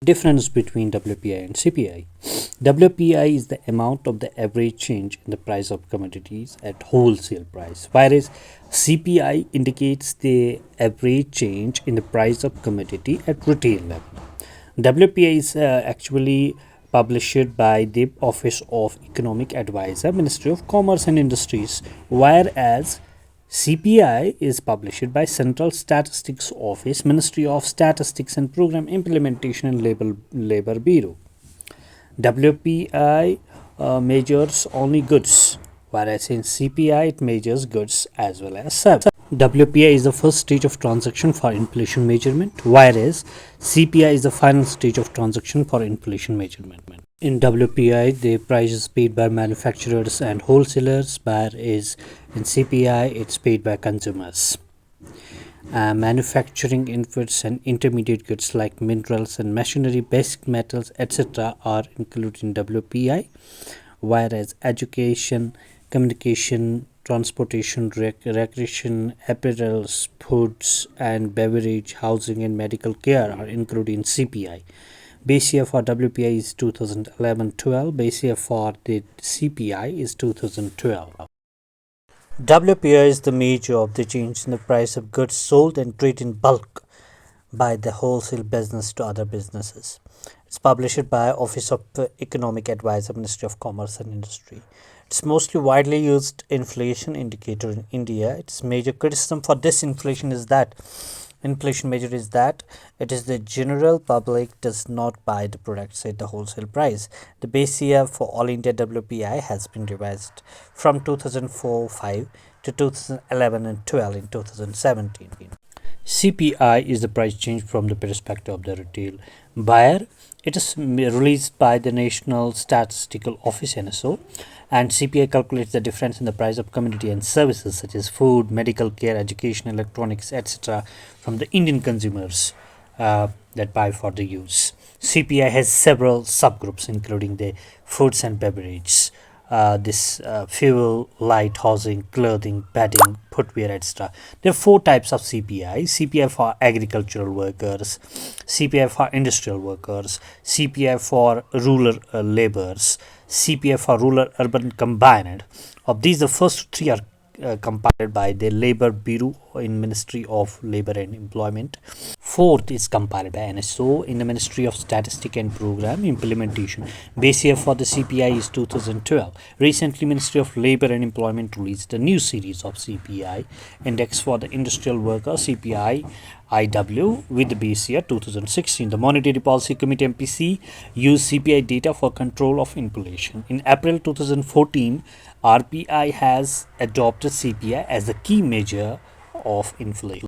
Difference between WPI and CPI. WPI is the amount of the average change in the price of commodities at wholesale price, whereas CPI indicates the average change in the price of commodity at retail level. WPI is actually published by the Office of Economic Advisor, Ministry of Commerce and Industries, whereas CPI is published by Central Statistics Office, Ministry of Statistics and Program Implementation and Labor Bureau. WPI measures only goods, whereas in CPI it measures goods as well as services. WPI is the first stage of transaction for inflation measurement, whereas CPI is the final stage of transaction for inflation measurement. In WPI, the price is paid by manufacturers and wholesalers, whereas in CPI, it's paid by consumers. Manufacturing inputs and intermediate goods like minerals and machinery, basic metals, etc., are included in WPI, whereas education, communication, transportation, recreation, apparels, foods and beverage, housing and medical care are included in CPI. Base year for WPI is 2011-12. Base year for the CPI is 2012. WPI is the measure of the change in the price of goods sold and traded in bulk by the wholesale business to other businesses. It's published by Office of Economic Advisor, Ministry of Commerce and Industry. It's mostly widely used inflation indicator in India. Its major criticism for this inflation measure is that it is the general public does not buy the products at the wholesale price. The base year for all India WPI has been revised from 2004-5 to 2011 and 12 in 2017. CPI is the price change from the perspective of the retail buyer. It is released by the National Statistical Office (NSO), and CPI calculates the difference in the price of commodity and services such as food, medical care, education, electronics, etc. from the Indian consumers that buy for the use. CPI has several subgroups including the foods and beverages, fuel, light, housing, clothing, bedding, footwear, etc. There are 4 types of CPI. CPI for agricultural workers, CPI for industrial workers, CPI for rural laborers, CPI for rural urban combined. Of these, the first 3 are compiled by the Labor Bureau in Ministry of Labor and Employment. 4th is compiled by NSO in the Ministry of Statistics and Program Implementation. Base year for the CPI is 2012. Recently, Ministry of Labor and Employment released a new series of CPI index for the industrial worker, CPI IW, with the base year 2016. The Monetary Policy Committee MPC used CPI data for control of inflation. In April 2014, RBI has adopted CPI as the key measure of inflation.